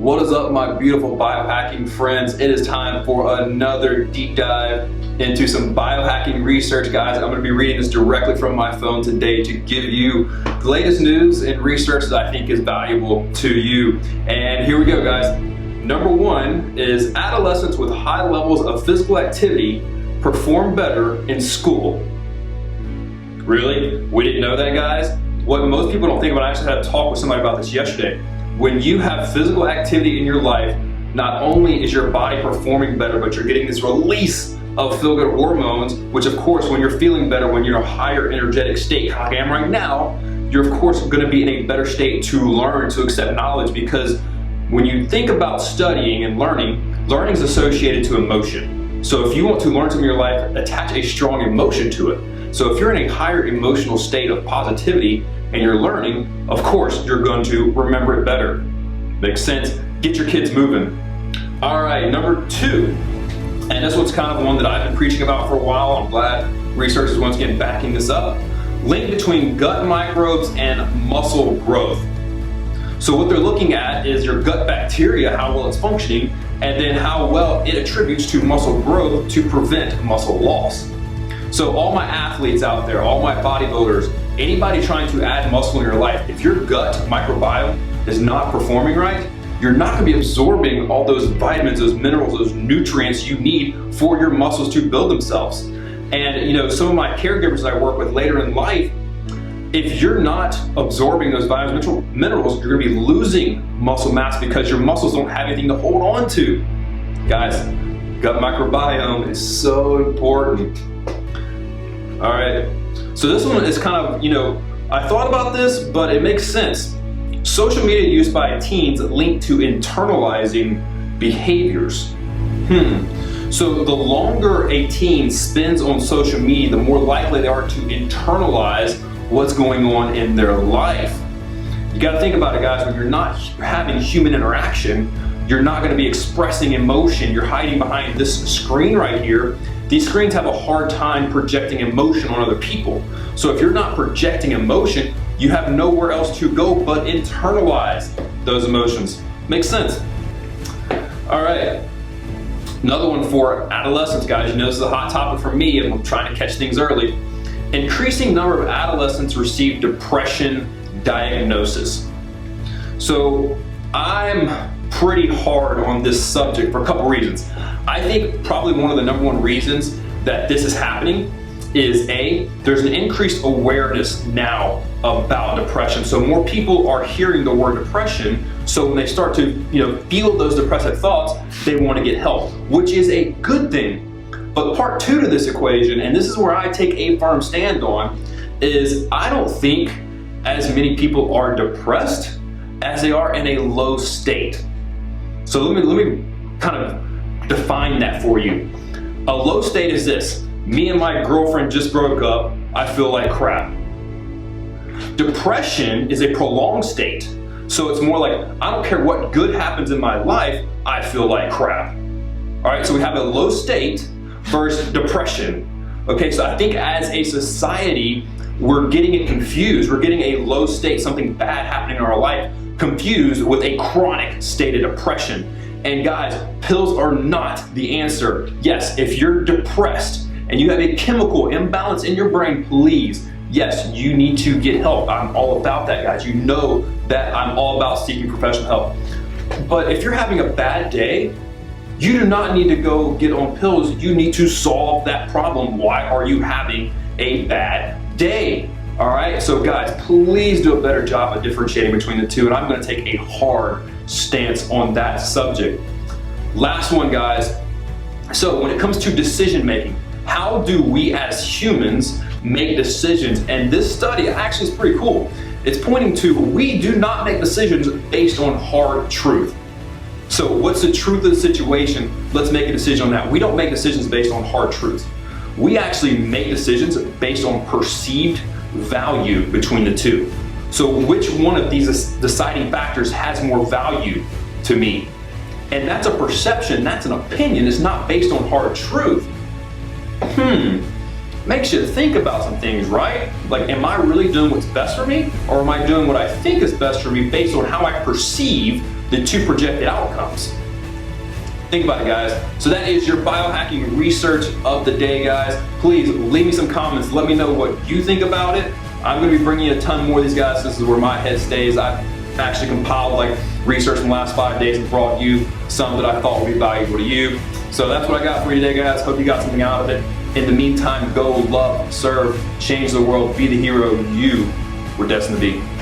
What is up, my beautiful biohacking friends? It is time for another deep dive into some biohacking research, guys. I'm going to be reading this directly from my phone today to give you the latest news and research that I think is valuable to you. And here we go, guys. Number one is adolescents with high levels of physical activity perform better in school. Really? We didn't know that, guys? What most people don't think about, I actually had a talk with somebody about this yesterday. When you have physical activity in your life, not only is your body performing better, but you're getting this release of feel-good hormones, which of course, when you're feeling better, when you're in a higher energetic state, like I am right now, you're of course gonna be in a better state to learn, to accept knowledge, because when you think about studying and learning, learning is associated to emotion. So if you want to learn something in your life, attach a strong emotion to it. So if you're in a higher emotional state of positivity and you're learning, of course, you're going to remember it better. Makes sense? Get your kids moving. All right, number two, and this one's kind of one that I've been preaching about for a while. I'm glad research is once again backing this up. Link between gut microbes and muscle growth. So what they're looking at is your gut bacteria, how well it's functioning, and then how well it attributes to muscle growth to prevent muscle loss. So all my athletes out there, all my bodybuilders, anybody trying to add muscle in your life, if your gut microbiome is not performing right, you're not going to be absorbing all those vitamins, those minerals, those nutrients you need for your muscles to build themselves. And you know, some of my caregivers that I work with later in life, if you're not absorbing those vitamins, minerals, you're going to be losing muscle mass because your muscles don't have anything to hold on to. Guys, gut microbiome is so important. All right, so this one is kind of, you know, I thought about this, but it makes sense. Social media use by teens linked to internalizing behaviors. So the longer a teen spends on social media, the more likely they are to internalize what's going on in their life. You got to think about it, guys. When you're not having human interaction, you're not going to be expressing emotion. You're hiding behind this screen right here. These screens have a hard time projecting emotion on other people. So if you're not projecting emotion, you have nowhere else to go but internalize those emotions. Makes sense? All right. Another one for adolescents, guys. You know this is a hot topic for me, and I'm trying to catch things early. Increasing number of adolescents receive depression diagnosis. So I'm pretty hard on this subject for a couple reasons. I think probably one of the number one reasons that this is happening is there's an increased awareness now about depression. So more people are hearing the word depression. So when they start to, feel those depressive thoughts, they want to get help, which is a good thing. But part two to this equation, and this is where I take a firm stand on, is I don't think as many people are depressed as they are in a low state. So let me kind of define that for you. A low state is this: me and my girlfriend just broke up, I feel like crap. Depression is a prolonged state. So it's more like, I don't care what good happens in my life, I feel like crap. All right, so we have a low state versus depression. Okay, so I think as a society, we're getting it confused. We're getting a low state, something bad happening in our life, confused with a chronic state of depression. And guys, pills are not the answer. Yes, if you're depressed and you have a chemical imbalance in your brain, please, yes, you need to get help. I'm all about that, guys. You know that I'm all about seeking professional help. But if you're having a bad day, you do not need to go get on pills. You need to solve that problem. Why are you having a bad day? All right, so guys, please do a better job of differentiating between the two, and I'm gonna take a hard stance on that subject. Last one, guys. So when it comes to decision making, how do we as humans make decisions? And this study actually is pretty cool. It's pointing to, we do not make decisions based on hard truth. So what's the truth of the situation? Let's make a decision on that. We don't make decisions based on hard truth. We actually make decisions based on perceived value between the two. So which one of these deciding factors has more value to me? And that's a perception, that's an opinion. It's not based on hard truth. Makes you think about some things, right? Like, am I really doing what's best for me? Or am I doing what I think is best for me based on how I perceive the two projected outcomes. Think about it, guys. So that is your biohacking research of the day, guys. Please leave me some comments. Let me know what you think about it. I'm going to be bringing you a ton more of these, guys. This is where my head stays. I've actually compiled like research from the last 5 days and brought you some that I thought would be valuable to you. So that's what I got for you today, guys. Hope you got something out of it. In the meantime, go love, serve, change the world, be the hero you were destined to be.